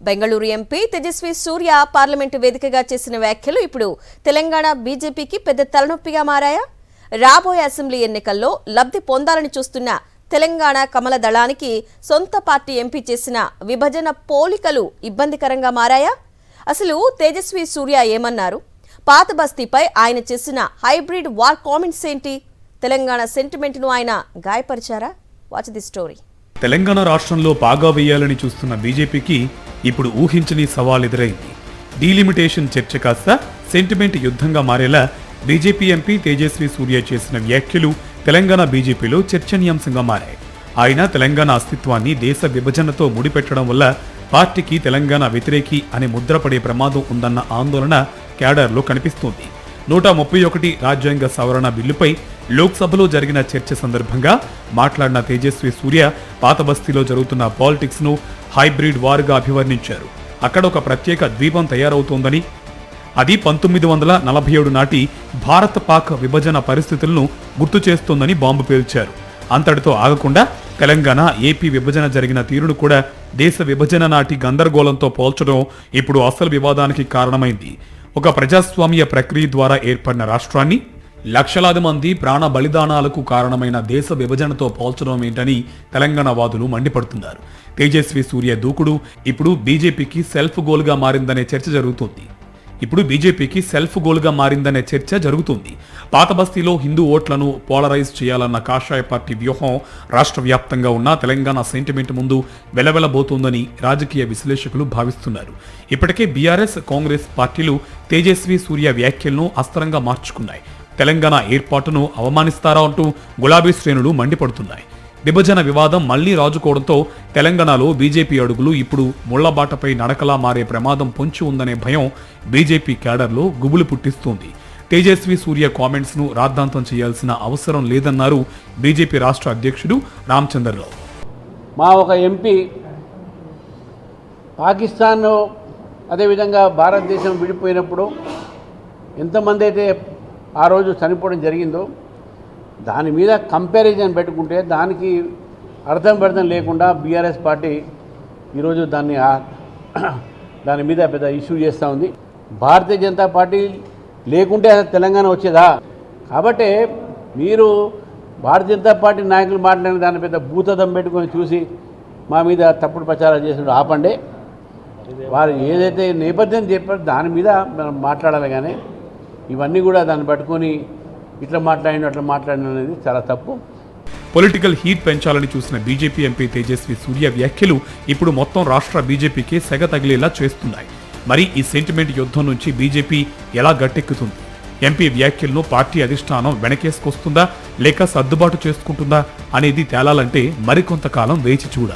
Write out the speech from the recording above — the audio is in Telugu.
బెంగళూరు ఎంపీ తేజస్వి సూర్య పార్లమెంటు వేదికగా చేసిన వ్యాఖ్యలు ఇప్పుడు తెలంగాణ బీజేపీకి పెద్ద తలనొప్పిగా మారాయా? రాబోయే అసెంబ్లీ ఎన్నికల్లో లబ్ధి పొందాలని చూస్తున్న తెలంగాణ కమల దళానికి సొంత పార్టీ ఎంపీ చేసిన విభజన పోలికలు ఇబ్బందికరంగా మారాయా? అసలు తేజస్వి సూర్య ఏమన్నారు? పాత బస్తీపై ఆయన చేసిన హైబ్రిడ్ వార్ కామెంట్స్ ఏంటి? తెలంగాణ సెంటిమెంట్ను ఆయన గాయపరిచారా? Watch the story. తెలంగాణ రాష్ట్రంలో పాగా వేయాలని చూస్తున్న బీజేపీకి ఇప్పుడు ఊహించని సవాల్ ఎదురైంది. డీలిమిటేషన్ చర్చ కాస్త సెంటిమెంట్ యుద్ధంగా మారేలా బీజేపీ ఎంపీ తేజస్వి సూర్య చేసిన వ్యాఖ్యలు తెలంగాణ బీజేపీలో చర్చనీయాంశంగా మారాయి. ఆయన తెలంగాణ అస్తిత్వాన్ని దేశ విభజనతో ముడిపెట్టడం వల్ల పార్టీకి తెలంగాణ వ్యతిరేకి అనే ముద్రపడే ప్రమాదం ఉందన్న ఆందోళన క్యాడర్లో కనిపిస్తోంది. 131 రాజ్యాంగ సవరణ బిల్లుపై లోక్సభలో జరిగిన చర్చ సందర్భంగా మాట్లాడిన తేజస్వి సూర్య పాత బస్తీలో జరుగుతున్న పాలిటిక్స్ ను హైబ్రిడ్ వార్గా అభివర్ణించారు. అక్కడ ఒక ప్రత్యేక ద్వీపం తయారవుతోందని, అది 1947 నాటి భారత పాక్ విభజన పరిస్థితులను గుర్తు చేస్తోందని బాంబు పేల్చారు. అంతటితో ఆగకుండా తెలంగాణ ఏపీ విభజన జరిగిన తీరును కూడా దేశ విభజన నాటి గందరగోళంతో పోల్చడం ఇప్పుడు అసలు వివాదానికి కారణమైంది. ఒక ప్రజాస్వామ్య ప్రక్రియ ద్వారా ఏర్పడిన రాష్ట్రాన్ని లక్షలాది మంది ప్రాణ బలిదానాలకు కారణమైన దేశ విభజనతో పోల్చడం ఏంటని తెలంగాణ వాదులు మండిపడుతున్నారు. తేజస్వి సూర్య దూకుడు ఇప్పుడు బీజేపీకి సెల్ఫ్ గోల్గా మారిందనే చర్చ జరుగుతుంది. పాత బస్తీలో హిందూ ఓట్లను పోలరైజ్ చేయాలన్న కాషాయ పార్టీ వ్యూహం రాష్ట్ర వ్యాప్తంగా ఉన్న తెలంగాణ సెంటిమెంట్ ముందు వెలవెలబోతోందని రాజకీయ విశ్లేషకులు భావిస్తున్నారు. ఇప్పటికే బీఆర్ఎస్, కాంగ్రెస్ పార్టీలు తేజస్వి సూర్య వ్యాఖ్యలను అస్త్రంగా మార్చుకున్నాయి. తెలంగాణ ఏర్పాటును అవమానిస్తారా అంటూ గులాబీ శ్రేణులు మండిపడుతున్నాయి. విభజన వివాదం మళ్లీ రాజుకోవడంతో తెలంగాణలో బీజేపీ అడుగులు ఇప్పుడు ముళ్లబాటపై నడకలా మారే ప్రమాదం పొంచి ఉందనే భయం బీజేపీ క్యాడర్లో గుబులు పుట్టిస్తోంది. తేజస్వి సూర్య కామెంట్స్ ను రాద్ధాంతం చేయాల్సిన అవసరం లేదన్నారు బీజేపీ రాష్ట్ర అధ్యక్షుడు రామచంద్రరావు. మా ఒక ఎంపీ పాకిస్తాన్ అదేవిధంగా భారతదేశం విడిపోయినప్పుడు ఎంతమంది అయితే ఆ రోజు చనిపోవడం జరిగిందో దాని మీద కంపారిజన్ పెట్టుకుంటే దానికి అర్థం లేకుండా బీఆర్ఎస్ పార్టీ ఈరోజు దాని మీద పెద్ద ఇష్యూ చేస్తూ ఉంది. భారతీయ జనతా పార్టీ లేకుంటే తెలంగాణ వచ్చేదా? కాబట్టి మీరు భారతీయ జనతా పార్టీ నాయకులు మాట్లాడిన దాని పెద్ద భూతదం పెట్టుకొని చూసి మా మీద తప్పుడు ప్రచారం చేసిన ఆపండి. వారు ఏదైతే నేపథ్యం చెప్పారో దాని మీద మనం మాట్లాడాలి. కానీ ఇవన్నీ కూడా దాన్ని పట్టుకొని ఇట్లా మాట్లాడిన అట్లా మాట్లాడిన అనేది చాలా తప్పు. పొలిటికల్ హీట్ పెంచాలని చూసిన బీజేపీ ఎంపీ తేజస్వి సూర్య వ్యాఖ్యలు ఇప్పుడు మొత్తం రాష్ట్ర బీజేపీకి సెగ తగిలేలా చేస్తున్నాయి. మరి ఈ సెంటిమెంట్ యుద్ధం నుంచి బీజేపీ ఎలా గట్టెక్కుతుంది? ఎంపీ వ్యాఖ్యలను పార్టీ అధిష్టానం వెనకేసుకొస్తుందా లేక సర్దుబాటు చేసుకుంటుందా అనేది తేలాలంటే మరికొంతకాలం వేచి చూడాలి.